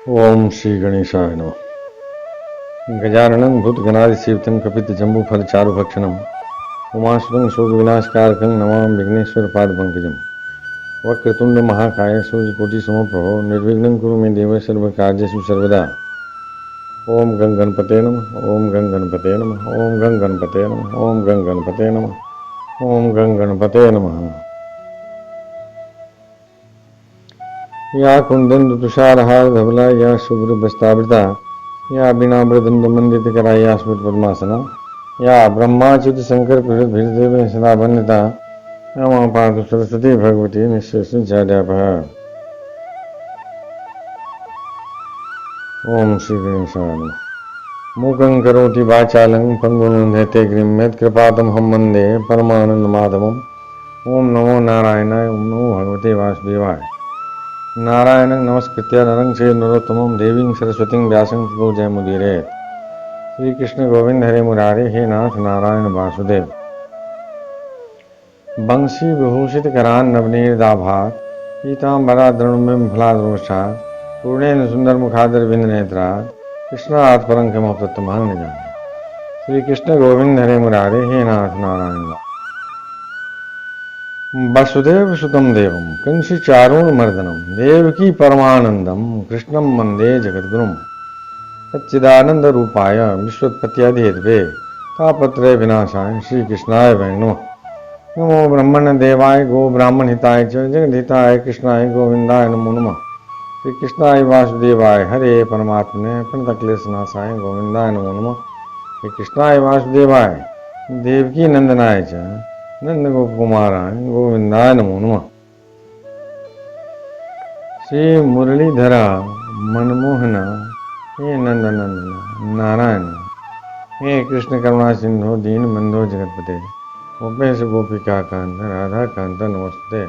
ओम श्री गणेशाय नमः। गजाननं भूतगणाधिसेवितं कपितजम्बूफलचारुभक्षणं उमासुतं शोकविनाशकारकं नमामि विघ्नेश्वरपादपङ्कजं। वक्रतुण्डमहाकाय सूर्यकोटिसमप्रभो निर्विघ्नं कुरु मे देव सर्वकार्येषु सर्वदा। ओम गं गणपते नमः। ओम गं गणपते नमः। ओम गं गणपते नमः। ओम गं गणपते नमः। ओम गं गणपते नमः। या कुंदन तुषारहार धवला या शुभ्र वस्त्रावृता या वीणामृदंडमंडितकरा या स्मृत पद्मासना या ब्रह्माच्युत शंकर प्रहृत भीरदेव सदा वन्यता नमः पार्थ सरस्वती भगवती निःशेषाध्यापः। ओम श्री गणेशाय नमः। मूकं करोति वाचालं पंगुं गिरिं यत्कृपातमहं वन्दे परमानन्दमाधवम्। ओम नमो नारायणाय। ओम नमो भगवते वासुदेवाय। नारायणं नमस्कृत्य नरं चैव नरोत्तमं देवीं सरस्वतीं व्यासं ततो जयमुदीरयेत्। श्री कृष्ण गोविंद हरे मुरारे, हे नाथ नारायण वासुदेव। बंशी विभूषित करान नवनीरदाभात पीताम्बरा द्रोणिं फलाद्रोषा पूर्णेन सुंदर मुखादर बिंद नेत्रा कृष्णात् परं किमप्तत्वमहं न जाने। श्री कृष्ण गोविंद हरे मुरारे, हे नाथ नारायण वासुदेव। वसुदेव सुतम देवम कंसी चारूणमर्दनम देवकी परमानंदम कृष्णम वंदे जगद्गुरुम सच्चिदानंद रूपाय विश्वोत्पत्त्यादिहेतवे तापत्रय विनाशाय श्री कृष्णाय वै नमः। नमो ब्रह्मण देवाय गो ब्राह्मण हिताय च जगद्हिताय कृष्णाय गोविंदाय नमो नमः। श्री कृष्णाय वासुदेवाय हरे परमात्मने प्रणतक्लेशनाशाय गोविंदाय नमो नमः। श्री कृष्णाय वासुदेवाय देवकी नंदनाय च नंद गोपकुमाराय गोविंदाय नमो नमः। श्री मुरलीधरा मनमोहना हे नंदनंदन नारायण हे कृष्ण करुणा सिंधु दीन बंधु जगतपते गोपेश गोपिका कांत राधा कांत नमस्ते।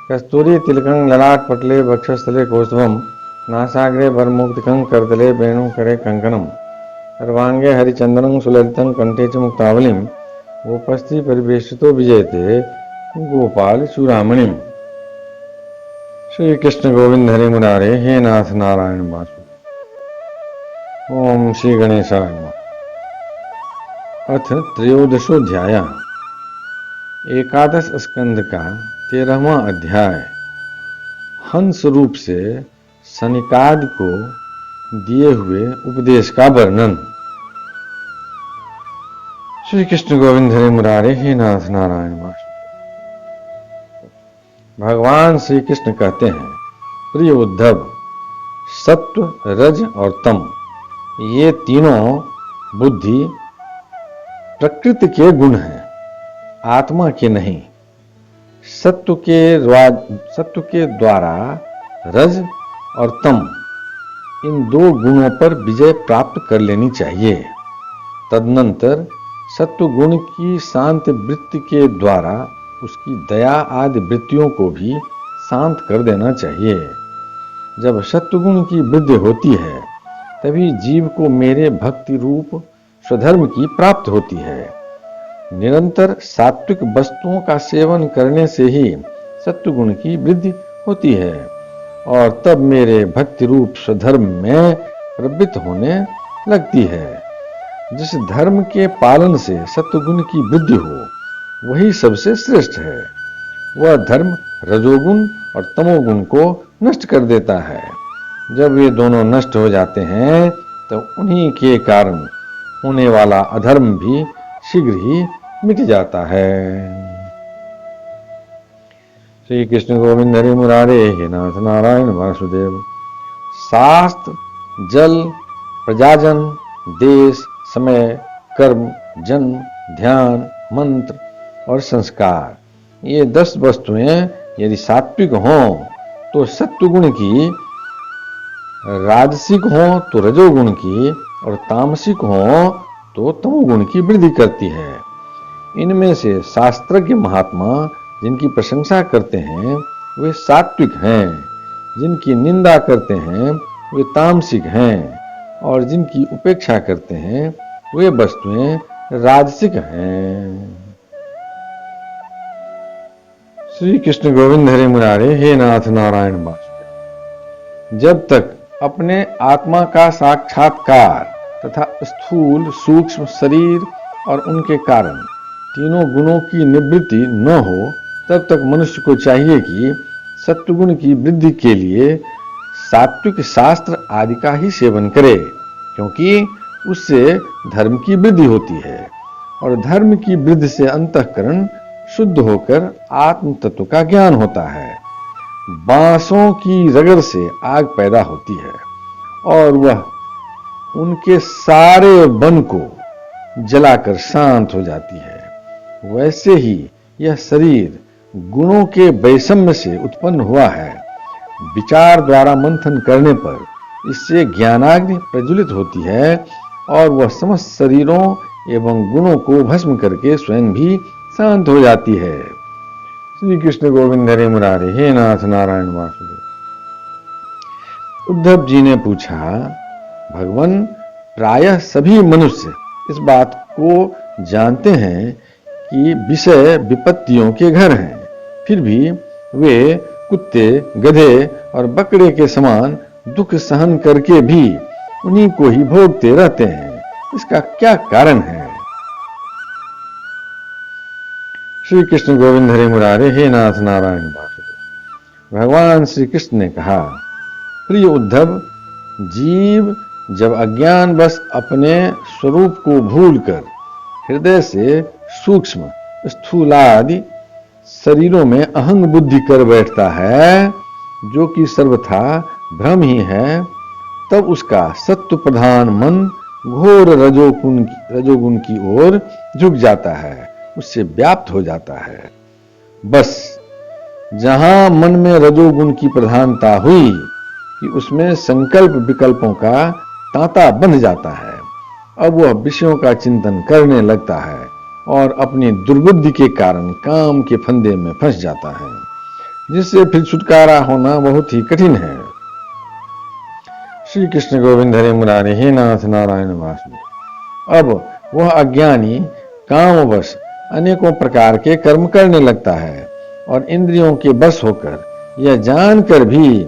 कस्तूरी तिलकं ललाट पटले वक्षस्थले कौस्तुभं नासाग्रे वरमुक्तिकं करतले वेणु करे कंकणं सर्वांगे हरिचंदनं सुललितं कंठे च मुक्तावलिं गोपस्ति परिवेशितो विजयते गोपाल चूड़ामणिम। श्री कृष्ण गोविंद हरे मुरारे, हे नाथ नारायण वासुदेव। ओम श्री गणेशाय नमः। अथ त्रयोदशोध्याय एकादश स्कंद का 13वां अध्याय हंस रूप से सनिकाद को दिए हुए उपदेश का वर्णन। श्री कृष्ण गोविंद हरे मुरारे, हे नाथ नारायण वासुदेव। भगवान श्री कृष्ण कहते हैं, प्रिय उद्धव, सत्व रज और तम ये तीनों बुद्धि प्रकृति के गुण हैं, आत्मा के नहीं। सत्व के द्वारा रज और तम इन दो गुणों पर विजय प्राप्त कर लेनी चाहिए। तदनंतर सत्व गुण की शांत वृत्ति के द्वारा उसकी दया आदि वृत्तियों को भी शांत कर देना चाहिए। जब सत्वगुण की वृद्धि होती है तभी जीव को मेरे भक्ति रूप स्वधर्म की प्राप्त होती है। निरंतर सात्विक वस्तुओं का सेवन करने से ही सत्वगुण की वृद्धि होती है और तब मेरे भक्ति रूप स्वधर्म में प्रवृत्त होने लगती है। जिस धर्म के पालन से सत्वगुण की वृद्धि हो वही सबसे श्रेष्ठ है। वह धर्म रजोगुण और तमोगुण को नष्ट कर देता है। जब ये दोनों नष्ट हो जाते हैं तो उन्हीं के कारण होने वाला अधर्म भी शीघ्र ही मिट जाता है। श्री कृष्ण गोविंद हरे मुरारे, हे नाथ नारायण वासुदेव। शास्त्र, जल, प्रजाजन, देश, समय, कर्म, जन्म, ध्यान, मंत्र और संस्कार ये 10 वस्तुएं यदि सात्विक हों तो सत्वगुण की, राजसिक हों तो रजोगुण की और तामसिक हों तो तमोगुण की वृद्धि करती है। इनमें से शास्त्रज्ञ महात्मा जिनकी प्रशंसा करते हैं वे सात्विक हैं, जिनकी निंदा करते हैं वे तामसिक हैं और जिनकी उपेक्षा करते हैं वे वस्तुएं राजसिक हैं। श्री कृष्ण गोविंद हरे मुरारे, हे नाथ नारायण वासुदेव। जब तक अपने आत्मा का साक्षात्कार तथा स्थूल सूक्ष्म शरीर और उनके कारण तीनों गुणों की निवृत्ति न हो, तब तक मनुष्य को चाहिए कि सत्वगुण की वृद्धि के लिए सात्विक शास्त्र आदि का ही सेवन करे, क्योंकि उससे धर्म की वृद्धि होती है और धर्म की वृद्धि से अंतःकरण शुद्ध होकर आत्म तत्व का ज्ञान होता है। बांसों की रगड़ से आग पैदा होती है और वह उनके सारे वन को जलाकर शांत हो जाती है। वैसे ही यह शरीर गुणों के वैषम्य से उत्पन्न हुआ है। विचार द्वारा मंथन करने पर इससे ज्ञानाग्नि प्रज्वलित होती है और वह समस्त शरीरों एवं गुणों को भस्म करके स्वयं भी शांत हो जाती है। श्री कृष्ण गोविंद हरे मुरारे, हे नाथ नारायण वासुदेव। उद्धव जी ने पूछा, भगवान, प्रायः सभी मनुष्य इस बात को जानते हैं कि विषय विपत्तियों के घर हैं, फिर भी वे कुत्ते, गधे और बकरे के समान दुख सहन करके भी उन्हीं को ही भोगते रहते हैं। इसका क्या कारण है? श्री कृष्ण गोविंद हरे मुरारे, हे नाथ नारायण वासुदेव। भगवान श्री कृष्ण ने कहा, प्रिय उद्धव, जीव जब अज्ञानवश अपने स्वरूप को भूलकर हृदय से सूक्ष्म स्थूलादि शरीरों में अहंग बुद्धि कर बैठता है, जो कि सर्वथा भ्रम ही है, तब उसका सत्व प्रधान मन घोर रजोगुण की ओर झुक जाता है, उससे व्याप्त हो जाता है। बस जहां मन में रजोगुण की प्रधानता हुई कि उसमें संकल्प विकल्पों का तांता बंध जाता है, अब वह विषयों का चिंतन करने लगता है और अपनी दुर्बुद्धि के कारण काम के फंदे में फंस जाता है, जिससे फिर छुटकारा होना बहुत ही कठिन है। श्री कृष्ण गोविंद हरे मुरारे, हे नाथ नारायण वासुदेव। अब वह अज्ञानी कामवश अनेकों प्रकार के कर्म करने लगता है और इंद्रियों के बस होकर यह जानकर भी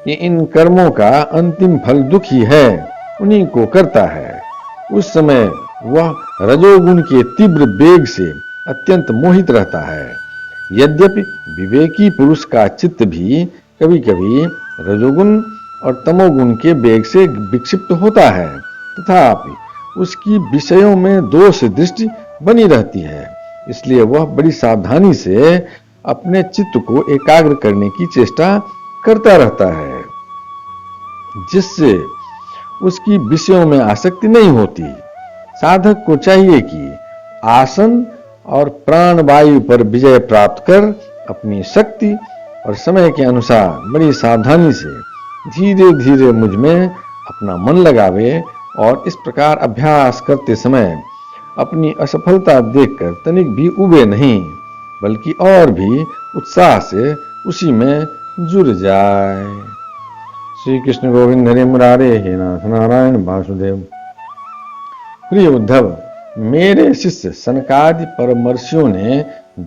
कि इन कर्मों का अंतिम फल दुख ही है, उन्हीं को करता है। उस समय वह रजोगुण के तीव्र वेग से अत्यंत मोहित रहता है। यद्यपि विवेकी पुरुष का चित्त भी कभी कभी रजोगुण और तमोगुण के वेग से विक्षिप्त होता है, तथापि उसकी विषयों में दोष दृष्टि बनी रहती है। इसलिए वह बड़ी सावधानी से अपने चित्त को एकाग्र करने की चेष्टा करता रहता है, जिससे उसकी विषयों में आसक्ति नहीं होती। साधक को चाहिए कि आसन और प्राणवायु पर विजय प्राप्त कर अपनी शक्ति और समय के अनुसार बड़ी सावधानी से धीरे धीरे मुझ में अपना मन लगावे और इस प्रकार अभ्यास करते समय अपनी असफलता देखकर तनिक भी उबे नहीं, बल्कि और भी उत्साह से उसी में जुड़ जाए। श्री कृष्ण गोविंद हरे मुरारे, हे नाथ नारायण वासुदेव। प्रिय उद्धव, मेरे शिष्य सनकादि परमर्षियों ने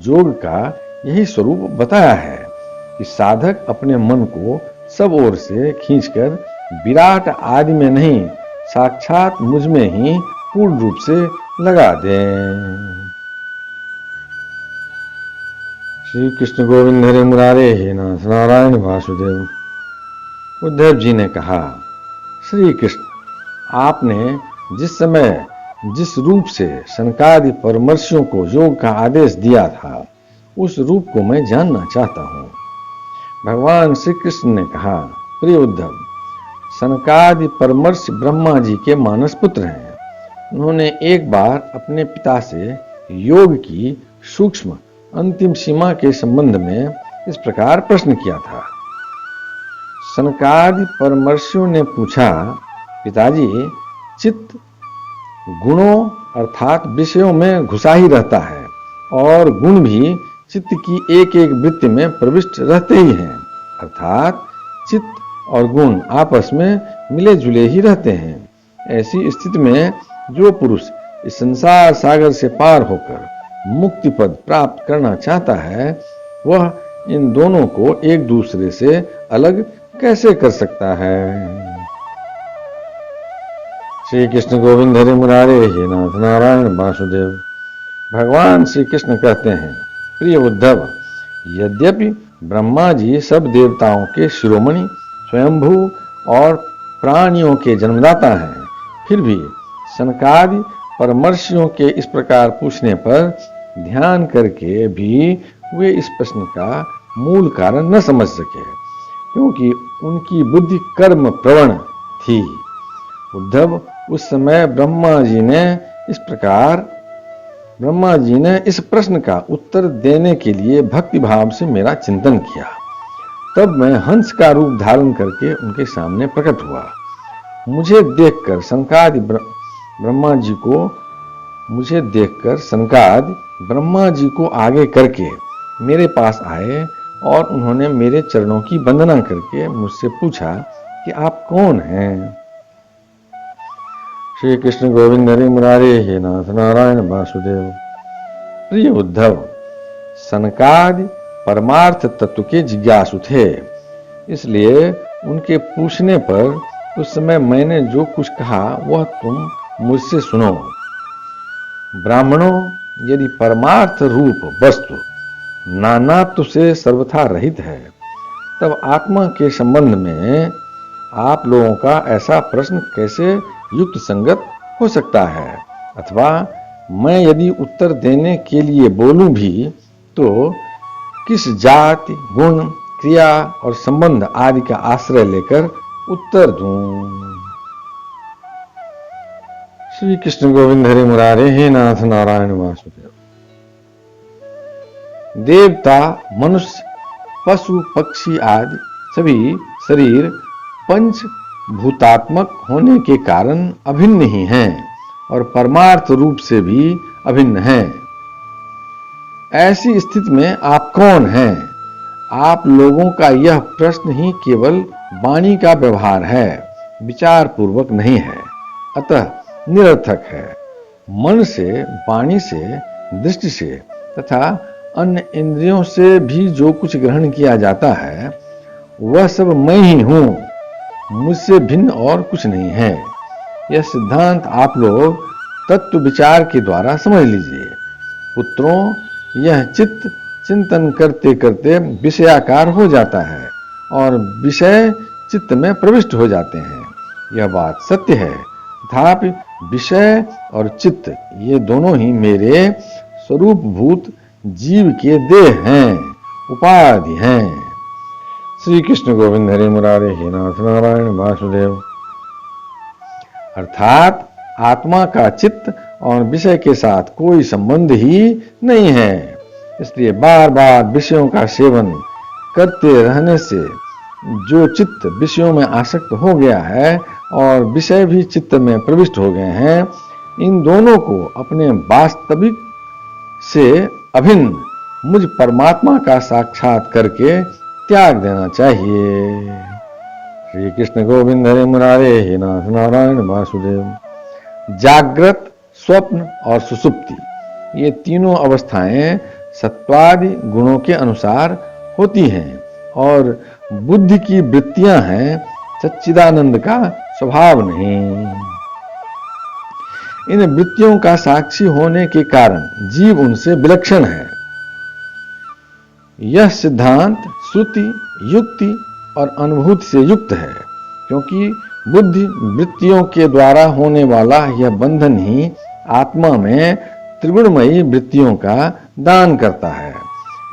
योग का यही स्वरूप बताया है कि साधक अपने मन को सब ओर से खींचकर विराट आदि में नहीं, साक्षात मुझ में ही पूर्ण रूप से लगा दें। श्री कृष्ण गोविंद हरे मुरारे, हे नाथ नारायण वासुदेव। उद्धव जी ने कहा, श्री कृष्ण, आपने जिस समय जिस रूप से सनकादि परमर्षियों को योग का आदेश दिया था, उस रूप को मैं जानना चाहता हूँ। भगवान श्री कृष्ण ने कहा, प्रिय उद्धव, सनकादि परमर्षि ब्रह्मा जी के मानस पुत्र हैं। उन्होंने एक बार अपने पिता से योग की सूक्ष्म अंतिम सीमा के संबंध में इस प्रकार प्रश्न किया था। सनकादि परमर्षियों ने पूछा, पिताजी, चित्त गुणों अर्थात विषयों में घुसा ही रहता है और गुण भी चित्त की एक एक वृत्ति में प्रविष्ट रहते ही हैं, अर्थात चित्त और गुण आपस में मिले जुले ही रहते हैं। ऐसी स्थिति में जो पुरुष इस संसार सागर से पार होकर मुक्ति पद प्राप्त करना चाहता है, वह इन दोनों को एक दूसरे से अलग कैसे कर सकता है? श्री कृष्ण गोविंद हरि मुरारे हे नाथ नारायण वासुदेव। भगवान श्री कृष्ण कहते हैं, प्रिय उद्धव, यद्यपि ब्रह्मा जी सब देवताओं के शिरोमणि, स्वयंभू और प्राणियों के जन्मदाता हैं, फिर भी सनकादि परमर्षियों के इस प्रकार पूछने पर ध्यान करके भी वे इस प्रश्न का मूल कारण न समझ सके, क्योंकि उनकी बुद्धि कर्म प्रवण थी। उद्धव, उस समय ब्रह्मा जी ने इस प्रश्न का उत्तर देने के लिए भक्ति भाव से मेरा चिंतन किया। तब मैं हंस का रूप धारण करके उनके सामने प्रकट हुआ। मुझे देखकर सनकादि ब्रह्मा जी को आगे करके मेरे पास आए और उन्होंने मेरे चरणों की वंदना करके मुझसे पूछा कि आप कौन हैं। श्री कृष्ण गोविंद हरि मुरारे हे नाथ नारायण वासुदेव। प्रिय उद्धव, सनकादि परमार्थ तत्व के जिज्ञासु थे, इसलिए उनके पूछने पर उस समय मैंने जो कुछ कहा वह तुम मुझसे सुनो। ब्राह्मणों, यदि परमार्थ रूप वस्तु नानात्व से सर्वथा रहित है, तब आत्मा के संबंध में आप लोगों का ऐसा प्रश्न कैसे युक्त संगत हो सकता है? अथवा मैं यदि उत्तर देने के लिए बोलूं भी तो किस जाति, गुण, क्रिया और संबंध आदि का आश्रय लेकर उत्तर दूं? श्री कृष्ण गोविंद हरि मुरारे हे नाथ नारायण वासुदेव। देवता, मनुष्य, पशु, पक्षी आदि सभी शरीर पंच भूतात्मक होने के कारण अभिन्न ही हैं और परमार्थ रूप से भी अभिन्न हैं। ऐसी स्थिति में आप कौन हैं? आप लोगों का यह प्रश्न ही केवल वाणी का व्यवहार है, विचार पूर्वक नहीं है, अतः निरर्थक है। मन से, वाणी से, दृष्टि से तथा अन्य इंद्रियों से भी जो कुछ ग्रहण किया जाता है वह सब मैं ही हूं, मुझसे भिन्न और कुछ नहीं है। यह सिद्धांत आप लोग तत्व विचार के द्वारा समझ लीजिए। पुत्रों, यह चित्त चिंतन करते करते विषयाकार हो जाता है और विषय चित्त में प्रविष्ट हो जाते हैं। यह बात सत्य है, तथापि विषय और चित्त ये दोनों ही मेरे स्वरूपभूत जीव के देह हैं, उपाधि हैं। श्री कृष्ण गोविंद हरि मुरारे हे नाथ नारायण वासुदेव। अर्थात आत्मा का चित्त और विषय के साथ कोई संबंध ही नहीं है। इसलिए बार बार विषयों का सेवन करते रहने से जो चित्त विषयों में आसक्त हो गया है और विषय भी चित्त में प्रविष्ट हो गए हैं, इन दोनों को अपने वास्तविक से अभिन्न मुझ परमात्मा का साक्षात करके त्याग देना चाहिए। श्री कृष्ण गोविंद हरि मुरारे हे नाथ नारायण वासुदेव। जागृत, स्वप्न और सुसुप्ति ये तीनों अवस्थाएं सत्वादि गुणों के अनुसार होती हैं और बुद्धि की वृत्तियां हैं, सच्चिदानंद का स्वभाव नहीं। इन वृत्तियों का साक्षी होने के कारण जीव उनसे विलक्षण है। यह सिद्धांत श्रुति, युक्ति और अनुभूति से युक्त है, क्योंकि बुद्धि वृत्तियों के द्वारा होने वाला यह बंधन ही आत्मा में त्रिगुणमयी वृत्तियों का दान करता है।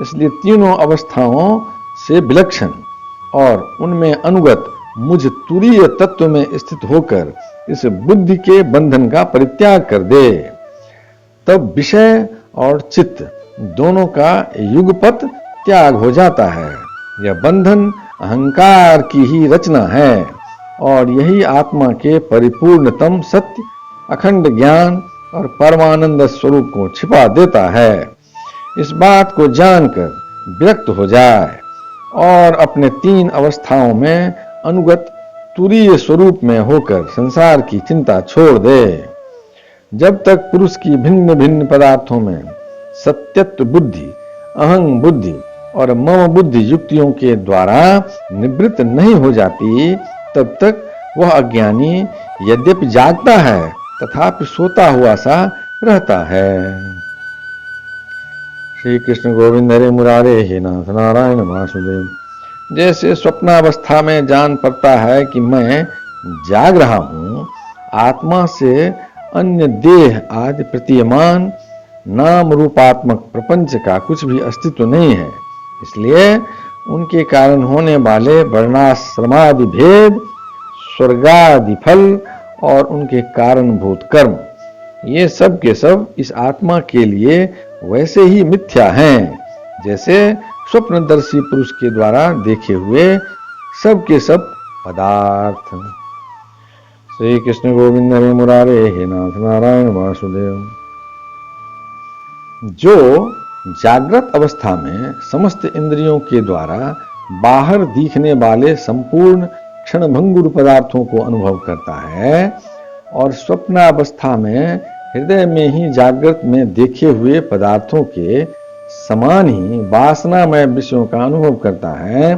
इसलिए तीनों अवस्थाओं से विलक्षण और उनमें अनुगत मुझ तुरीय तत्व में स्थित होकर इस बुद्धि के बंधन का परित्याग कर दे। तब विषय और चित्त दोनों का युगपत त्याग हो जाता है। यह बंधन अहंकार की ही रचना है और यही आत्मा के परिपूर्णतम सत्य, अखंड ज्ञान और परमानंद स्वरूप को छिपा देता है। इस बात को जानकर विरक्त हो जाए और अपने तीन अवस्थाओं में अनुगत तुरीय स्वरूप में होकर संसार की चिंता छोड़ दे। जब तक पुरुष की भिन्न भिन्न पदार्थों में सत्यत्व बुद्धि, अहं बुद्धि और मम बुद्धि युक्तियों के द्वारा निवृत्त नहीं हो जाती, तब तक वह अज्ञानी यद्यपि जागता है तथापि सोता हुआ सा रहता है। श्री कृष्ण गोविंद हरे मुरारे हे नाथ नारायण वासुदेव। जैसे स्वप्नावस्था में जान पड़ता है कि मैं जाग रहा हूं, आत्मा से अन्य देह आदि प्रतीयमान नाम रूपात्मक प्रपंच का कुछ भी अस्तित्व नहीं है, इसलिए उनके कारण होने वाले वर्णाश्रमादि भेद, स्वर्गादि फल और उनके कारणभूत कर्म, ये सब के सब इस आत्मा के लिए वैसे ही मिथ्या हैं जैसे स्वप्नदर्शी पुरुष के द्वारा देखे हुए सब के सब पदार्थ। श्री कृष्ण गोविंद हरे मुरारे हे नाथ नारायण वासुदेव। जो जागृत अवस्था में समस्त इंद्रियों के द्वारा बाहर दिखने वाले संपूर्ण क्षणभंगुर पदार्थों को अनुभव करता है और स्वप्नावस्था में हृदय में ही जागृत में देखे हुए पदार्थों के समान ही वासनामय विषयों का अनुभव करता है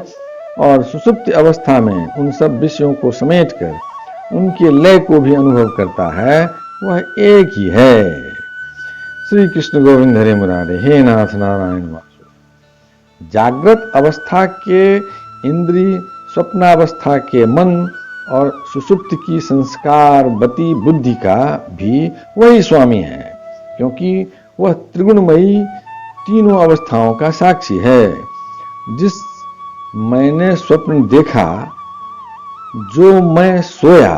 और सुषुप्ति अवस्था में उन सब विषयों को समेटकर उनके लय को भी अनुभव करता है, वह एक ही है। श्री कृष्ण गोविंद हरे मुरारे हे नाथ नारायण वासुदेव। जागृत अवस्था के इंद्रिय, स्वप्नावस्था के मन और सुषुप्ति की संस्कारवती बुद्धि का भी वही स्वामी है, क्योंकि वह त्रिगुणमयी तीनों अवस्थाओं का साक्षी है। जिस मैंने स्वप्न देखा, जो मैं सोया,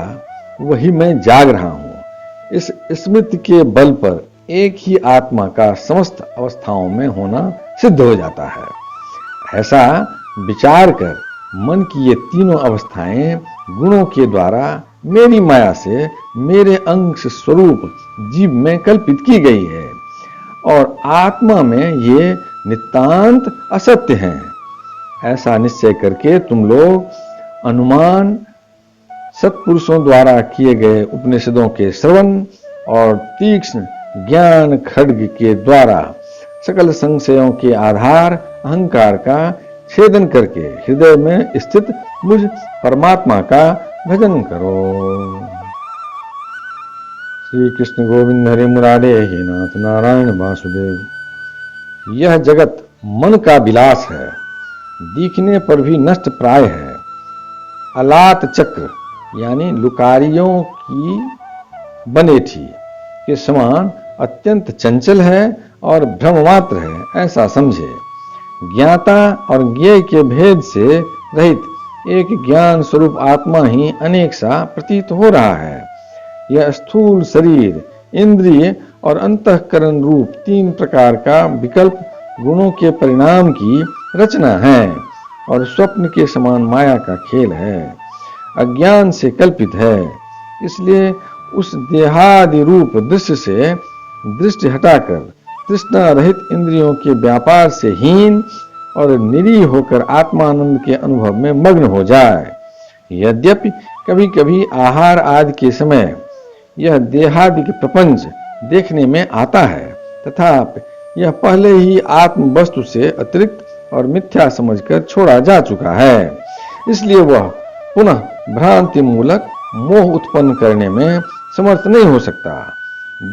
वही मैं जाग रहा हूं। इस स्मृति के बल पर एक ही आत्मा का समस्त अवस्थाओं में होना सिद्ध हो जाता है। ऐसा विचार कर मन की ये तीनों अवस्थाएं गुणों के द्वारा मेरी माया से मेरे अंश स्वरूप जीव में कल्पित की गई है और आत्मा में ये नितांत असत्य हैं। ऐसा निश्चय करके तुम लोग अनुमान, सत्पुरुषों द्वारा किए गए उपनिषदों के श्रवण और तीक्ष्ण ज्ञान खड्ग के द्वारा सकल संशयों के आधार अहंकार का छेदन करके हृदय में स्थित मुझ परमात्मा का भजन करो। श्री कृष्ण गोविंद हरे मुरारे हे नाथ नारायण वासुदेव। यह जगत मन का विलास है, दिखने पर भी नष्ट प्राय है। अलात चक्र यानी लुकारियों की बनेठी के समान अत्यंत चंचल है और भ्रम मात्र है, ऐसा समझे। ज्ञाता और ज्ञेय के भेद से रहित एक ज्ञान स्वरूप आत्मा ही अनेक सा प्रतीत हो रहा है। यह स्थूल शरीर, इंद्रिय और अंतःकरण रूप तीन प्रकार का विकल्प गुणों के परिणाम की रचना है और स्वप्न के समान माया का खेल है, अज्ञान से कल्पित है। इसलिए उस देहादि रूप दृश्य से दृष्टि हटाकर तृष्णा रहित इंद्रियों के व्यापार से हीन और निरीह होकर आत्मानंद के अनुभव में मग्न हो जाए। यद्यपि कभी कभी आहार आदि के समय यह देहादि के प्रपंच देखने में आता है, तथापि यह पहले ही आत्म वस्तु से अतिरिक्त और मिथ्या समझकर छोड़ा जा चुका है। इसलिए वह पुनः भ्रांति मूलक मोह उत्पन्न करने में समर्थ नहीं हो सकता।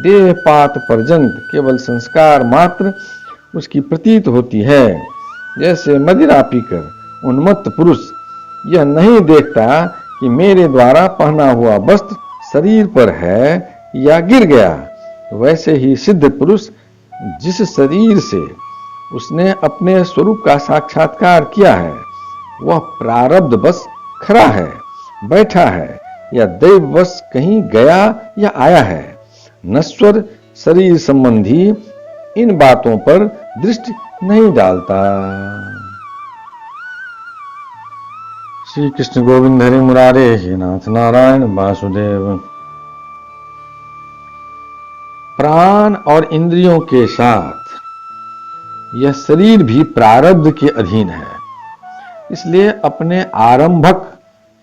देहपात पर्यंत केवल संस्कार मात्र उसकी प्रतीत होती है। जैसे मदिरा पीकर उन्मत्त पुरुष यह नहीं देखता कि मेरे द्वारा पहना हुआ वस्त्र शरीर पर है या गिर गया, वैसे ही सिद्ध पुरुष जिस शरीर से उसने अपने स्वरूप का साक्षात्कार किया है, वह प्रारब्ध बस खड़ा है, बैठा है या दैववश कहीं गया या आया है। नश्वर शरीर संबंधी इन बातों पर दृष्टि नहीं डालता। श्री कृष्ण गोविंद हरे मुरारे हे नाथ नारायण वासुदेव। प्राण और इंद्रियों के साथ यह शरीर भी प्रारब्ध के अधीन है। इसलिए अपने आरंभक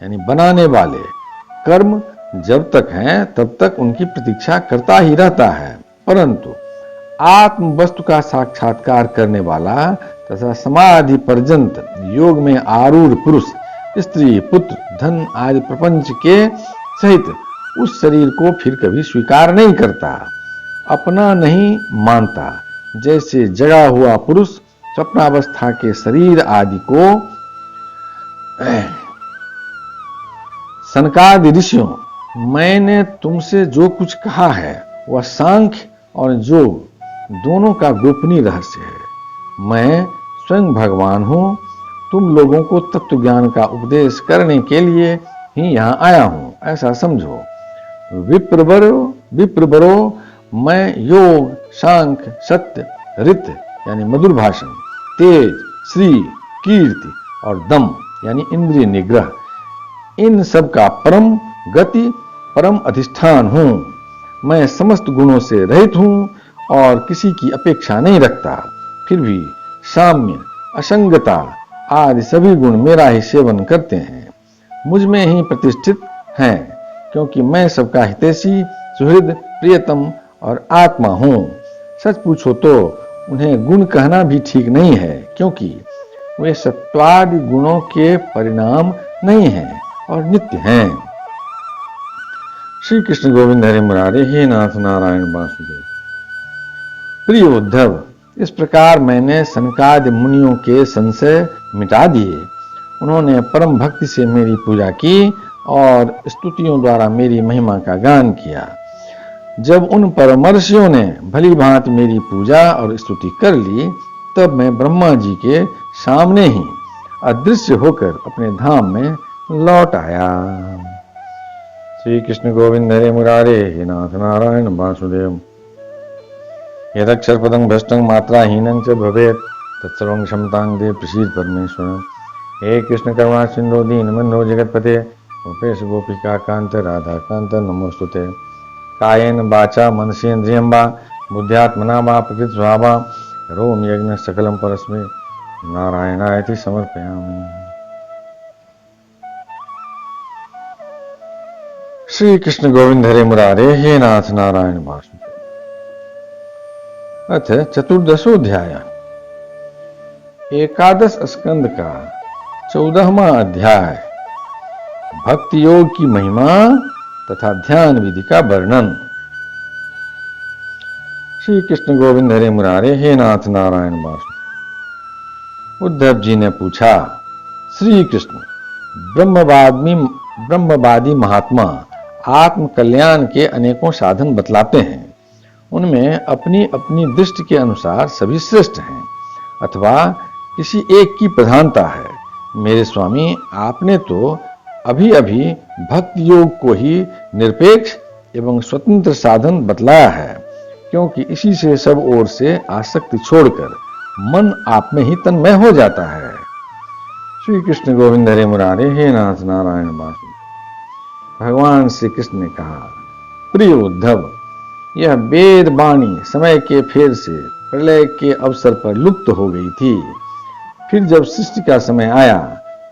यानी बनाने वाले कर्म जब तक हैं तब तक उनकी प्रतीक्षा करता ही रहता है, परंतु आत्म वस्तु का साक्षात्कार करने वाला तथा समाधि पर्यंत योग में आरूढ़ पुरुष स्त्री, पुत्र, धन आदि प्रपंच के सहित उस शरीर को फिर कभी स्वीकार नहीं करता, अपना नहीं मानता। जैसे जगा हुआ पुरुष स्वप्नावस्था के शरीर आदि को सनकादि ऋषियों, मैंने तुमसे जो कुछ कहा है वह सांख्य और योग दोनों का गोपनीय रहस्य है। मैं स्वयं भगवान हूं, तुम लोगों को तत्व ज्ञान का उपदेश करने के लिए ही यहां आया हूं, ऐसा समझो। विप्रवरो, मैं योग, सांख्य, सत्य, रित यानी मधुर भाषण, तेज, श्री, कीर्ति और दम यानी इंद्रिय निग्रह, इन सब का परम गति, परम अधिष्ठान हूं। मैं समस्त गुणों से रहित हूं और किसी की अपेक्षा नहीं रखता। फिर भी साम्य, असंगता आदि सभी गुण मेरा ही सेवन करते हैं, मुझ में ही प्रतिष्ठित हैं, क्योंकि मैं सबका हितैषी, सुहृद, प्रियतम और आत्मा हूं। सच पूछो तो उन्हें गुण कहना भी ठीक नहीं है, क्योंकि वे सत्वादि गुणों के परिणाम नहीं हैं और नित्य हैं। श्री कृष्ण गोविंद हरे मुरारे, हे नाथ नारायण वासुदेव। प्रिय उद्धव, इस प्रकार मैंने सनकादि मुनियों के संशय मिटा दिए। उन्होंने परम भक्ति से मेरी पूजा की और स्तुतियों द्वारा मेरी महिमा का गान किया। जब उन परमर्षियों ने भली भांति मेरी पूजा और स्तुति कर ली, तब मैं ब्रह्मा जी के सामने ही अदृश्य होकर अपने धाम में लौट आया। श्री कृष्ण गोविंद हरे मुरारे, हे नाथ नारायण वासुदेव। यदक्षर पदं भ्रष्टं मात्राहीनं च भवेत् तत्सर्वं क्षमतां दे प्रसीद परमेश्वर। हे कृष्ण करुणा सिंधु दीनबंधो जगत्पते गोपेश गोपिका कांत राधा कांत नमोस्तुते। कायेन वाचा मनसेन्द्रियं वा बुद्ध्यात्मना वा प्रकृति स्वभावा करोमि यज्ञ सकलं परस्मै नारायणायति समर्पयामि। श्री कृष्ण गोविंद हरे मुरारे, हे नाथ नारायण वासुदेव। अथ चतुर्दशोऽध्याय। एकादश स्कंद का 14वां अध्याय, भक्ति योग की महिमा तथा ध्यान विधि का वर्णन। श्री कृष्ण गोविंद हरे मुरारे, हे नाथ नारायण वासुदेव। उद्धव जी ने पूछा, श्री कृष्ण ब्रह्मवादी महात्मा आत्म कल्याण के अनेकों साधन बतलाते हैं। उनमें अपनी अपनी दृष्टि के अनुसार सभी श्रेष्ठ हैं अथवा किसी एक की प्रधानता है। मेरे स्वामी, आपने तो अभी अभी भक्ति योग को ही निरपेक्ष एवं स्वतंत्र साधन बतलाया है, क्योंकि इसी से सब ओर से आसक्ति छोड़कर मन आप में ही तन्मय हो जाता है। श्री कृष्ण गोविंद हरे मुरारे, हे नाथ नारायण वासुदेव। भगवान श्री कृष्ण ने कहा, प्रिय उद्धव, यह वेद वाणी समय के फेर से प्रलय के अवसर पर लुप्त हो गई थी। फिर जब सृष्टि का समय आया,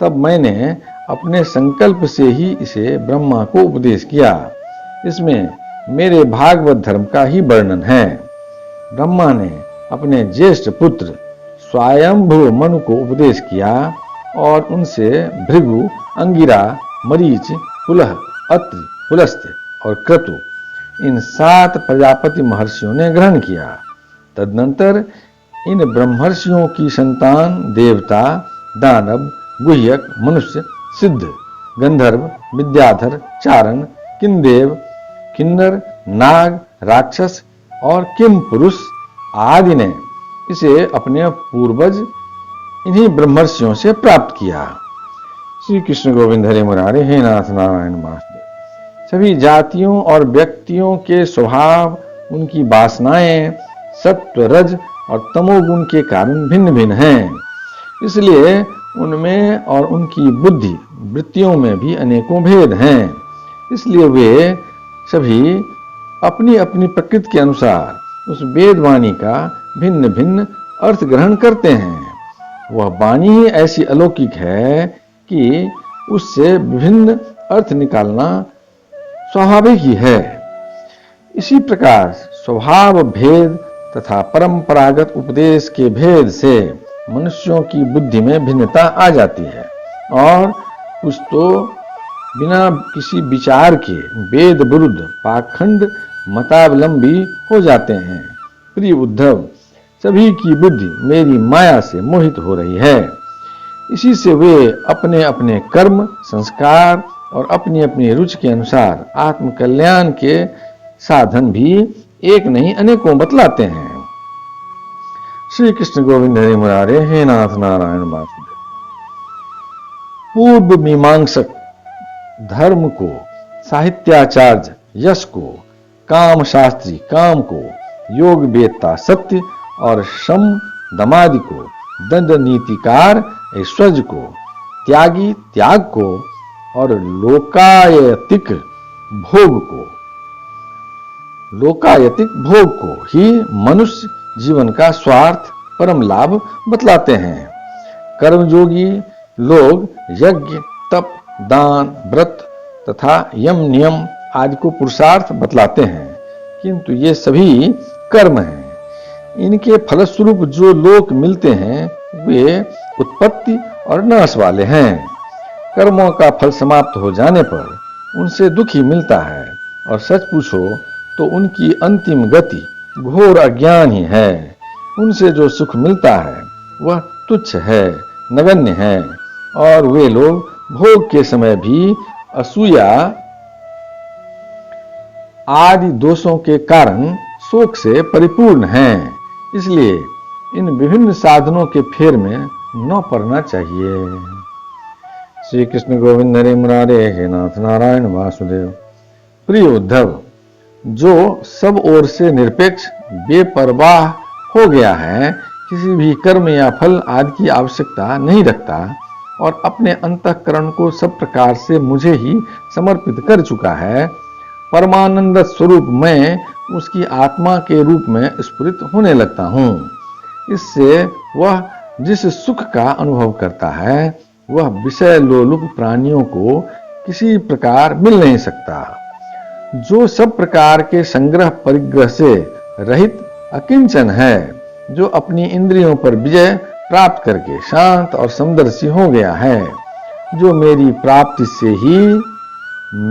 तब मैंने अपने संकल्प से ही इसे ब्रह्मा को उपदेश किया। इसमें मेरे भागवत धर्म का ही वर्णन है। ब्रह्मा ने अपने ज्येष्ठ पुत्र स्वयंभू मनु को उपदेश किया और उनसे भृगु, अंगिरा, मरीच, पुलह, अत्रि, पुलस्त्य और क्रतु इन 7 प्रजापति महर्षियों ने ग्रहण किया। तदनंतर इन ब्रह्मर्षियों की संतान देवता, दानव, गुह्यक, मनुष्य, सिद्ध, गंधर्व, विद्याधर, चारण, किन्देव, किन्नर, नाग, राक्षस और किम पुरुष आदि ने इसे अपने पूर्वज इन्हीं ब्रह्मर्षियों से प्राप्त किया। श्री कृष्ण गोविंद हरे मुरारे, हे नाथ नारायण वासुदेव। सभी जातियों और व्यक्तियों के स्वभाव, उनकी वासनाएं सत्व, रज और तमोगुण के कारण भिन्न भिन्न हैं। इसलिए उनमें और उनकी बुद्धि वृत्तियों में भी अनेकों भेद हैं। इसलिए वे सभी अपनी अपनी प्रकृति के अनुसार उस वेदवाणी का भिन्न भिन्न अर्थ ग्रहण करते हैं। वह वाणी ही ऐसी अलौकिक है कि उससे विभिन्न अर्थ निकालना स्वाभाविक ही है। इसी प्रकार स्वभाव भेद तथा परंपरागत उपदेश के भेद से मनुष्यों की बुद्धि में भिन्नता आ जाती है और कुछ तो बिना किसी विचार के वेद विरुद्ध पाखंड मतावलंबी हो जाते हैं। प्रिय उद्धव, सभी की बुद्धि मेरी माया से मोहित हो रही है। इसी से वे अपने अपने कर्म, संस्कार और अपनी अपनी रुचि के अनुसार आत्मकल्याण के साधन भी एक नहीं अनेकों बतलाते हैं। श्री कृष्ण गोविंद हरे मुरारे, हे नाथ नारायण वासुदेव। पूर्व मीमांसक धर्म को, साहित्याचार्य यश को, काम शास्त्री काम को, योग वेत्ता सत्य और शम दमादि को, दंड नीतिकार ऐश्वर्य को, त्यागी त्याग को और लोकायतिक भोग को ही मनुष्य जीवन का स्वार्थ परम लाभ बतलाते हैं। कर्मयोगी लोग यज्ञ, तप, दान, व्रत तथा यम नियम आदि को पुरुषार्थ बतलाते हैं, किंतु ये सभी कर्म हैं। इनके फलस्वरूप जो लोक मिलते हैं वे उत्पत्ति और नाश वाले हैं। कर्मों का फल समाप्त हो जाने पर उनसे दुख ही मिलता है, और सच पूछो तो उनकी अंतिम गति घोर अज्ञान ही है। उनसे जो सुख मिलता है वह तुच्छ है, नगण्य है, और वे लोग भोग के समय भी असूया आदि दोषों के कारण शोक से परिपूर्ण हैं। इसलिए इन विभिन्न साधनों के फेर में न पड़ना चाहिए। श्री कृष्ण गोविंद हरे मुरारे, हे नाथ नारायण वासुदेव। प्रिय उद्धव, जो सब ओर से निरपेक्ष बेपरवाह हो गया है, किसी भी कर्म या फल आदि की आवश्यकता नहीं रखता और अपने अंतःकरण को सब प्रकार से मुझे ही समर्पित कर चुका है, परमानंद स्वरूप मैं उसकी आत्मा के रूप में स्फुरित होने लगता हूँ। इससे वह जिस सुख का अनुभव करता है वह विषय लोलुप प्राणियों को किसी प्रकार मिल नहीं सकता। जो सब प्रकार के संग्रह परिग्रह से रहित अकिंचन है, जो अपनी इंद्रियों पर विजय प्राप्त करके शांत और समदर्शी हो गया है, जो मेरी प्राप्ति से ही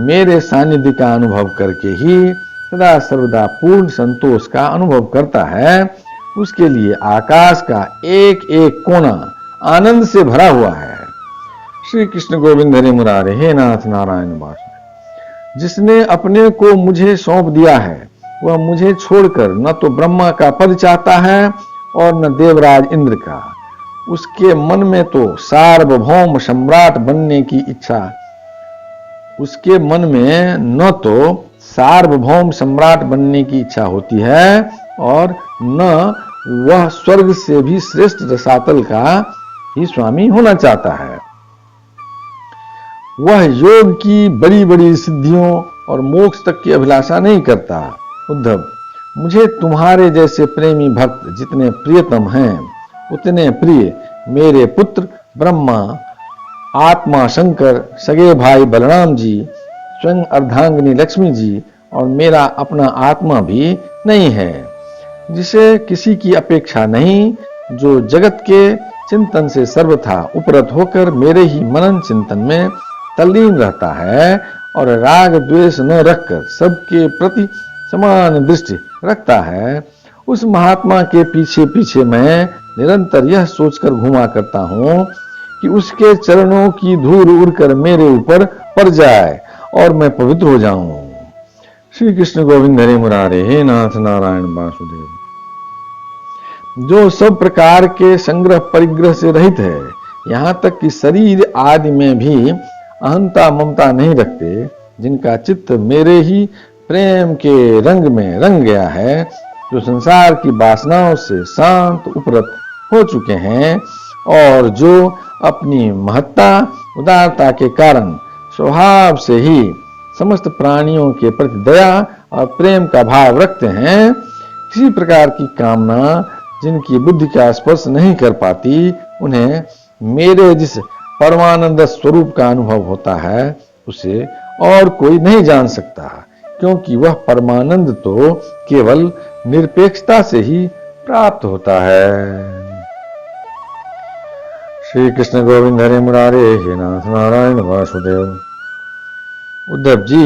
मेरे सानिध्य का अनुभव करके ही सदा सर्वदा पूर्ण संतोष का अनुभव करता है, उसके लिए आकाश का एक एक कोना आनंद से भरा हुआ है। श्री कृष्ण गोविंद हरे मुरारे, हे नाथ नारायण वासुदेव। जिसने अपने को मुझे सौंप दिया है वह मुझे छोड़कर न तो ब्रह्मा का पद चाहता है और न देवराज इंद्र का। उसके मन में तो सार्वभौम सम्राट बनने की इच्छा, उसके मन में न तो सार्वभौम सम्राट बनने की इच्छा होती है और न वह स्वर्ग से भी श्रेष्ठ रसातल का ही स्वामी होना चाहता है। वह योग की बड़ी बड़ी सिद्धियों और मोक्ष तक की अभिलाषा नहीं करता। उद्धव, मुझे तुम्हारे जैसे प्रेमी भक्त जितने प्रियतम हैं उतने प्रिय मेरे पुत्र ब्रह्मा, आत्मा शंकर, सगे भाई बलराम जी, स्वयं अर्धांगिनी लक्ष्मी जी और मेरा अपना आत्मा भी नहीं है, जिसे किसी की अपेक्षा नहीं, जो जगत के चिंतन से सर्वथा उपरत होकर मेरे ही मनन चिंतन में तल्लीन रहता है और राग द्वेष न रखकर सबके प्रति समान दृष्टि रखता है। उस महात्मा के पीछे पीछे मैं निरंतर यह सोचकर घुमा करता हूँ कि उसके चरणों की धूल उड़कर मेरे ऊपर पड़ जाए और मैं पवित्र हो जाऊं। श्री कृष्ण गोविंद हरे मुरारे, हे नाथ नारायण वासुदेव। जो सब प्रकार के संग्रह परिग्रह से रहित है, यहाँ तक कि शरीर आदि में भी अहंता ममता नहीं रखते, जिनका चित्त मेरे ही प्रेम के रंग में रंग गया है, जो संसार की वासनाओं से शांत उपरत हो चुके हैं और जो अपनी महत्ता उदारता के कारण स्वभाव से ही समस्त प्राणियों के प्रति दया और प्रेम का भाव रखते हैं, किसी प्रकार की कामना जिनकी बुद्धि का स्पर्श नहीं कर पाती, उन्हें मेरे जिस परमानंद स्वरूप का अनुभव होता है उसे और कोई नहीं जान सकता, क्योंकि वह परमानंद तो केवल निरपेक्षता से ही प्राप्त होता है। श्री कृष्ण गोविंद हरे मुरारे, हे नाथ नारायण वासुदेव। उद्धव जी,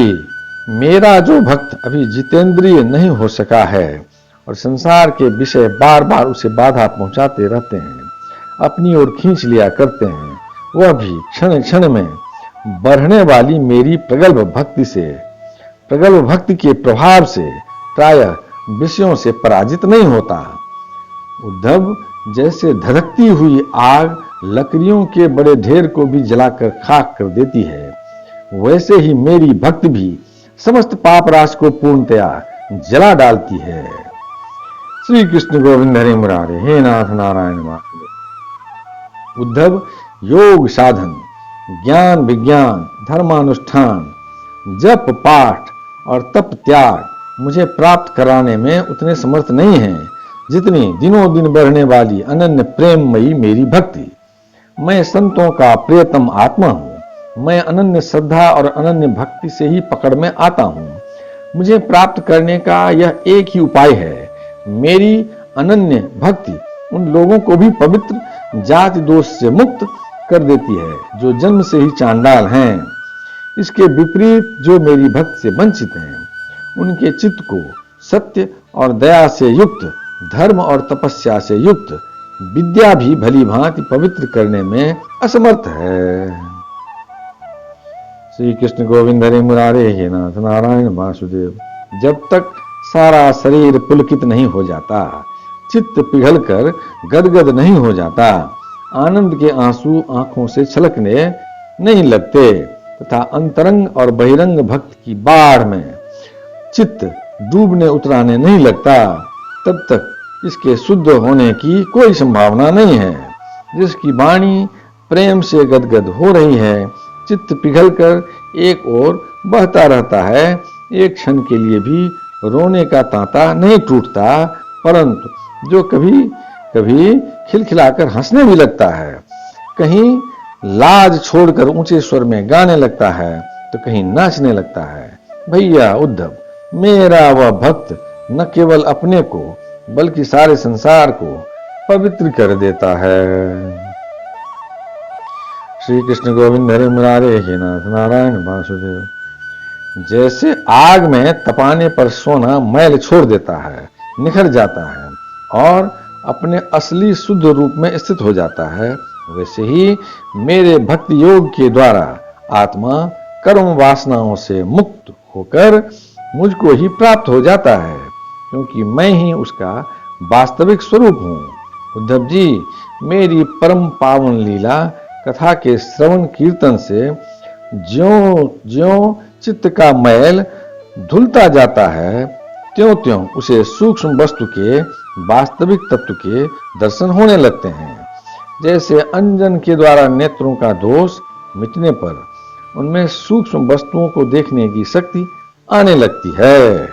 मेरा जो भक्त अभी जितेंद्रिय नहीं हो सका है और संसार के विषय बार बार उसे बाधा पहुंचाते रहते हैं, अपनी ओर खींच लिया करते हैं, वह भी क्षण क्षण में बढ़ने वाली मेरी प्रगल्भ भक्ति के प्रभाव से प्रायः विषयों से पराजित नहीं होता। उद्धव, जैसे धधकती हुई आग लकड़ियों के बड़े ढेर को भी जलाकर खाक कर देती है, वैसे ही मेरी भक्ति भी समस्त पाप राशि को पूर्णतया जला डालती है। श्री कृष्ण गोविंद हरे मुरारे, हे नाथ नारायण वासुदेव। उद्धव, योग साधन, ज्ञान विज्ञान, धर्मानुष्ठान, जप पाठ और तप त्याग मुझे प्राप्त कराने में उतने समर्थ नहीं हैं जितनी दिनों दिन बढ़ने वाली अनन्य प्रेममयी मेरी भक्ति। मैं संतों का प्रियतम आत्मा हूँ। मैं अनन्य श्रद्धा और अनन्य भक्ति से ही पकड़ में आता हूँ। मुझे प्राप्त करने का यह एक ही उपाय है। मेरी अनन्य भक्ति उन लोगों को भी पवित्र जाति दोष से मुक्त कर देती है जो जन्म से ही चांडाल हैं। इसके विपरीत जो मेरी भक्ति से वंचित हैं, उनके चित्त को सत्य और दया से युक्त, धर्म और तपस्या से युक्त विद्या भी भली भांति पवित्र करने में असमर्थ है। श्री कृष्ण गोविंद हरे मुरारे, हे नाथ नारायण वासुदेव। जब तक सारा शरीर पुलकित नहीं हो जाता, चित्त पिघलकर गदगद नहीं हो जाता, आनंद के आंसू आंखों से छलकने नहीं लगते तथा अंतरंग और बहिरंग भक्त की बाढ़ में चित्त डूबने उतराने नहीं लगता, तब तक इसके शुद्ध होने की कोई संभावना नहीं है। जिसकी वाणी प्रेम से गदगद हो रही है, चित्त पिघलकर एक ओर बहता रहता है, एक क्षण के लिए भी रोने का तांता नहीं टूटता, परंतु जो कभी कभी खिलखिलाकर हंसने भी लगता है, कहीं लाज छोड़कर ऊंचे स्वर में गाने लगता है, तो कहीं नाचने लगता है। भैया उद्धव, मेरा वह भक्त न केवल अपने को बल्कि सारे संसार को पवित्र कर देता है। श्री कृष्ण गोविंद हरे मुरारे, हे नाथ नारायण वासुदेव। जैसे आग में तपाने पर सोना मैल छोड़ देता है, निखर जाता है और अपने असली शुद्ध रूप में स्थित हो जाता है, वैसे ही मेरे भक्ति योग के द्वारा आत्मा कर्म वासनाओं से मुक्त होकर मुझको ही प्राप्त हो जाता है, क्योंकि मैं ही उसका वास्तविक स्वरूप हूँ। उद्धव जी, मेरी परम पावन लीला कथा के श्रवण कीर्तन से ज्यों ज्यों चित्त का मैल धुलता जाता है, त्यों त्यों उसे सूक्ष्म वस्तु के वास्तविक तत्व के दर्शन होने लगते हैं। जैसे अंजन के द्वारा नेत्रों का दोष मिटने पर उनमें सूक्ष्म वस्तुओं को देखने की शक्ति आने लगती है।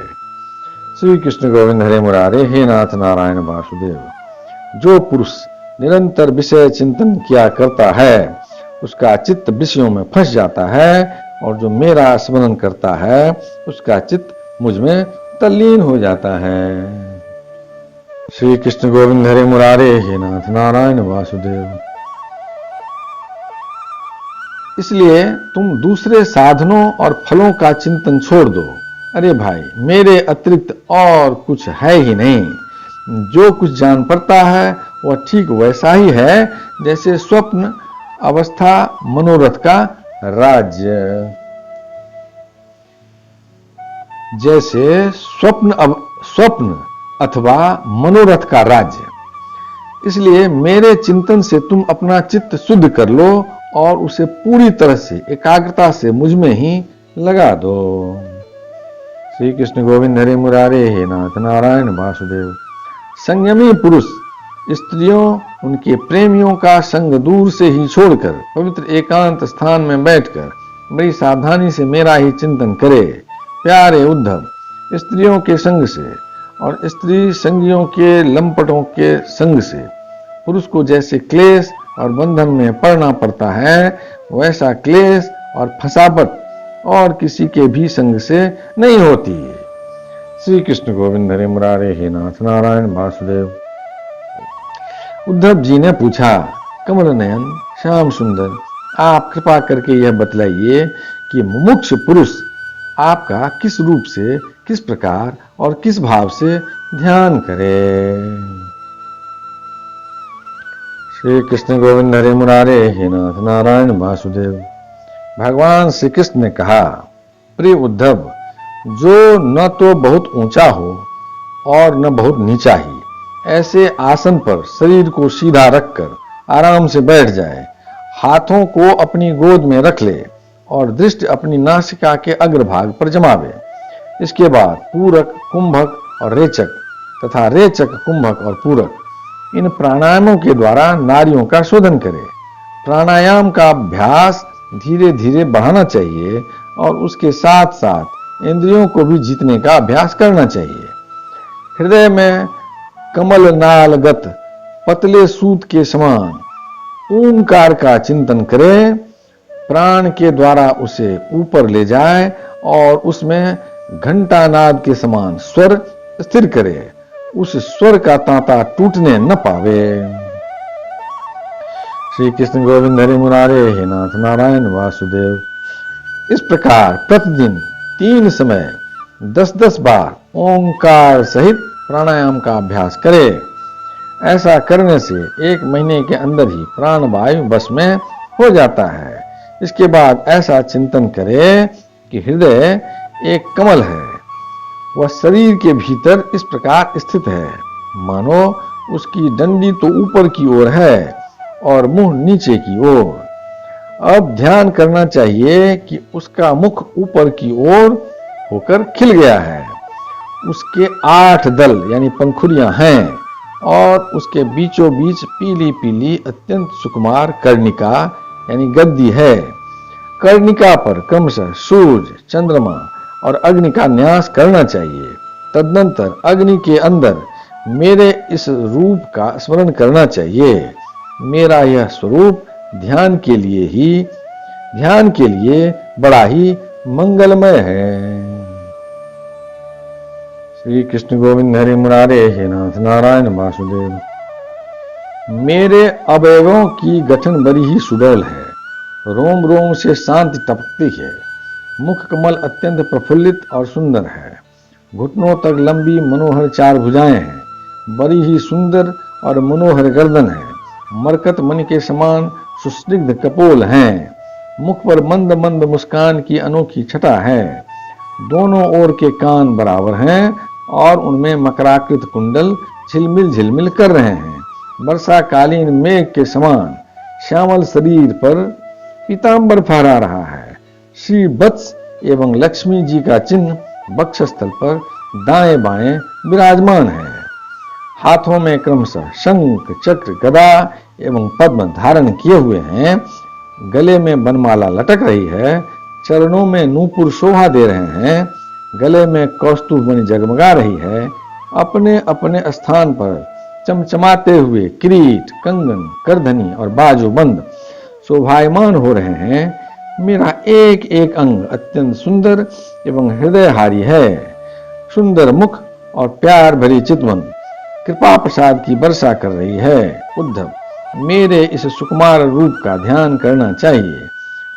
श्री कृष्ण गोविंद हरे मुरारे, हे नाथ नारायण वासुदेव। जो पुरुष निरंतर विषय चिंतन किया करता है, उसका चित्त विषयों में फंस जाता है, और जो मेरा स्मरण करता है, उसका चित्त मुझ में तल्लीन हो जाता है। श्री कृष्ण गोविंद हरे मुरारे, हे नाथ नारायण वासुदेव। इसलिए तुम दूसरे साधनों और फलों का चिंतन छोड़ दो। अरे भाई, मेरे अतिरिक्त और कुछ है ही नहीं। जो कुछ जान पड़ता है वह ठीक वैसा ही है जैसे स्वप्न अवस्था मनोरथ का राज्य। जैसे स्वप्न अथवा मनोरथ का राज्य। इसलिए मेरे चिंतन से तुम अपना चित्त शुद्ध कर लो और उसे पूरी तरह से एकाग्रता से मुझ में ही लगा दो। श्री कृष्ण गोविंद हरे मुरारे, हे नाथ नारायण वासुदेव। संयमी पुरुष स्त्रियों उनके प्रेमियों का संग दूर से ही छोड़कर पवित्र एकांत स्थान में बैठकर बड़ी सावधानी से मेरा ही चिंतन करे। प्यारे उद्धव, स्त्रियों के संग से और स्त्री संगियों के लंपटों के संग से पुरुष को जैसे क्लेश और बंधन में पड़ना पड़ता है, वैसा क्लेश और फसावट और किसी के भी संग से नहीं होती। श्री कृष्ण गोविंद हरे मुरारे, हे नाथ नारायण वासुदेव। उद्धव जी ने पूछा, कमल नयन श्याम सुंदर, आप कृपा करके यह बतलाइए कि मुमुक्षु पुरुष आपका किस रूप से, किस प्रकार और किस भाव से ध्यान करे। श्री कृष्ण गोविंद हरे मुरारे हे नाथ नारायण वासुदेव। भगवान श्री कृष्ण ने कहा, प्रिय उद्धव, जो न तो बहुत ऊंचा हो और न बहुत नीचा ही, ऐसे आसन पर शरीर को सीधा रखकर आराम से बैठ जाए, हाथों को अपनी गोद में रख ले और दृष्टि अपनी नासिका के अग्रभाग पर जमावे। इसके बाद पूरक, कुंभक और रेचक तथा रेचक, कुंभक और पूरक, इन प्राणायामों के द्वारा नाड़ियों का शोधन करे। प्राणायाम का अभ्यास धीरे धीरे बढ़ाना चाहिए और उसके साथ साथ इंद्रियों को भी जीतने का अभ्यास करना चाहिए। हृदय में कमल नालगत पतले सूत के समान ओंकार का चिंतन करे, प्राण के द्वारा उसे ऊपर ले जाए और उसमें घंटानाद के समान स्वर स्थिर करे, उस स्वर का तांता टूटने न पावे। श्री कृष्ण गोविंद हरे मुरारे हे नाथ नारायण वासुदेव। इस प्रकार प्रतिदिन 3 समय 10-10 बार ओंकार सहित प्राणायाम का अभ्यास करे। ऐसा करने से 1 महीने के अंदर ही प्राणवायु बस में हो जाता है। इसके बाद ऐसा चिंतन करे कि हृदय एक कमल है, वह शरीर के भीतर इस प्रकार स्थित है मानो उसकी डंडी तो ऊपर की ओर है और मुंह नीचे की ओर। अब ध्यान करना चाहिए कि उसका मुख ऊपर की ओर होकर खिल गया है, उसके 8 दल यानी पंखुड़ियां हैं और उसके बीचों बीच पीली पीली अत्यंत सुकुमार कर्णिका यानी गद्दी है। कर्णिका पर क्रमशः सूर्य, चंद्रमा और अग्नि का न्यास करना चाहिए। तदनंतर अग्नि के अंदर मेरे इस रूप का स्मरण करना चाहिए। मेरा यह स्वरूप ध्यान के लिए बड़ा ही मंगलमय है। श्री कृष्ण गोविंद हरे मुरारे हे नाथ नारायण वासुदेव। मेरे अवयवों की गठन बड़ी ही सुडौल है, रोम रोम से शांति टपकती है, मुख कमल अत्यंत प्रफुल्लित और सुंदर है, घुटनों तक लंबी मनोहर 4 भुजाएं हैं, बड़ी ही सुंदर और मनोहर गर्दन है, मरकत मणि के समान सुस्निग्ध कपोल हैं, मुख पर मंद मंद मुस्कान की अनोखी छटा है, दोनों ओर के कान बराबर हैं और उनमें मकराकृत कुंडल झिलमिल झिलमिल कर रहे हैं। वर्षाकालीन मेघ के समान श्यामल शरीर पर पीतांबर फहरा रहा है। श्री वत्स एवं लक्ष्मी जी का चिन्ह वक्षस्थल पर दाएं बाएं विराजमान है। हाथों में क्रमशः शंख, चक्र, गदा एवं पद्म धारण किए हुए हैं। गले में बनमाला लटक रही है, चरणों में नूपुर शोभा दे रहे हैं, गले में कौस्तुभ मणि जगमगा रही है। अपने अपने स्थान पर चमचमाते हुए किरीट, कंगन, करधनी और बाजूबंद शोभायमान हो रहे हैं। मेरा एक एक अंग अत्यंत सुंदर एवं हृदयहारी है। सुंदर मुख और प्यार भरी चितवन कृपा प्रसाद की वर्षा कर रही है। उद्धव, मेरे इस सुकुमार रूप का ध्यान करना चाहिए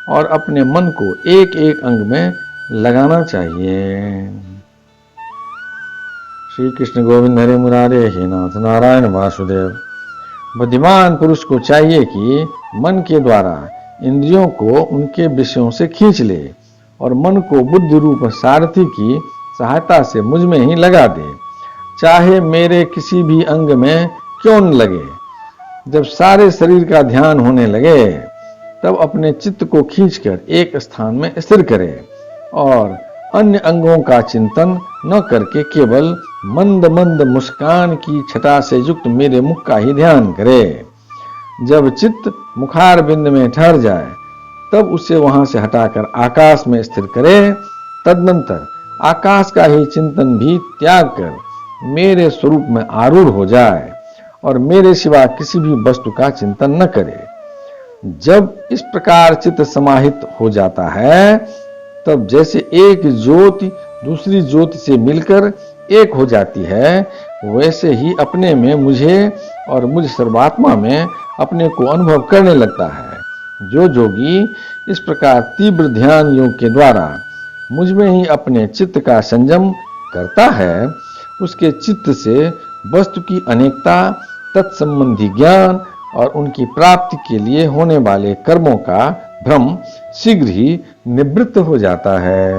और अपने मन को एक एक अंग में लगाना चाहिए। श्री कृष्ण गोविंद हरे मुरारे हे नाथ नारायण वासुदेव। बुद्धिमान पुरुष को चाहिए कि मन के द्वारा इंद्रियों को उनके विषयों से खींच ले और मन को बुद्धि रूप सारथी की सहायता से मुझ में ही लगा दे, चाहे मेरे किसी भी अंग में क्यों न लगे। जब सारे शरीर का ध्यान होने लगे तब अपने चित्त को खींचकर एक स्थान में स्थिर करे और अन्य अंगों का चिंतन न करके केवल मंद मंद मुस्कान की छटा से युक्त मेरे मुख का ही ध्यान करे। जब चित्त मुखार बिंद में ठहर जाए तब उसे वहां से हटाकर आकाश में स्थिर करे। तदनंतर आकाश का ही चिंतन भी त्याग कर मेरे स्वरूप में आरूढ़ हो जाए और मेरे सिवा किसी भी वस्तु का चिंतन न करे। जब इस प्रकार चित्त समाहित हो जाता है तब जैसे एक ज्योति दूसरी ज्योति से मिलकर एक हो जाती है, वैसे ही अपने में मुझे और मुझ सर्वात्मा में अपने को अनुभव करने लगता है। जो योगी इस प्रकार तीव्र ध्यान योग के द्वारा मुझ में ही अपने चित्त का संयम करता है, उसके चित्त से वस्तु की अनेकता, तत्संबंधी ज्ञान और उनकी प्राप्ति के लिए होने वाले कर्मों का भ्रम शीघ्र ही निवृत्त हो जाता है।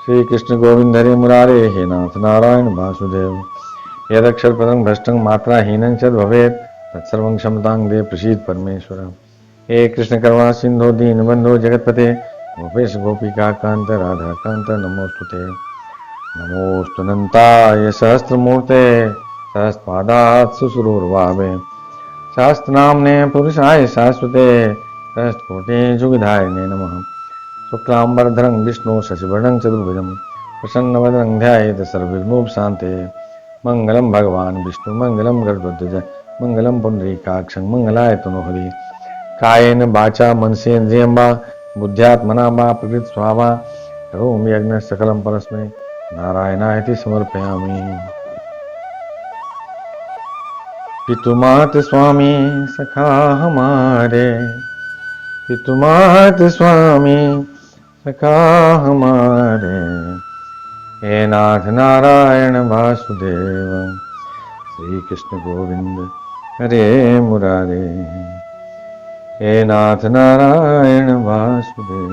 श्री कृष्ण गोविंद हरे मुरारे, हे नाथ नारायण वासुदेव। यदक्षर पदं भ्रष्टं मात्रा हीनं च भवेत् तत्सर्वं क्षमतां दे प्रसीद परमेश्वर। हे कृष्ण करुणा सिंधु दीनबंधु जगतपते गोपेश गोपिका कांत राधा कांत नमोस्तुते। नमोस्तु अनंताय सहस्रमूर्ते सहस्रपादात् सुसुरूर्भावे सहस्रनाम्ने पुरुषाय शाश्वते सहस्रकोटि जुगधारिणे नमः। शुक्लांबरधरं विष्णु शशिवर्णं चतुर्भुजं प्रसन्नवदनं ध्यायेत् सर्वविघ्नोपशान्ते। मंगलम भगवान विष्णु मंगलम गरुड़ध्वज मंगलम पुंडरीकाक्षं मंगलाय तनोहरि। कायेन वाचा मनसेन्द्रियं वा बुद्ध्यात्मना वा प्रकृति स्वभावा करोमि यज्ञ सकलं परस्मै नारायणाय समर्पयामि। पितुमात स्वामी सखा हमारे, पितुमात स्वामी सखा हमारे, हे नाथ नारायण वासुदेव। श्री कृष्ण गोविंद हरे मुरारे, हे नाथ नारायण वासुदेव।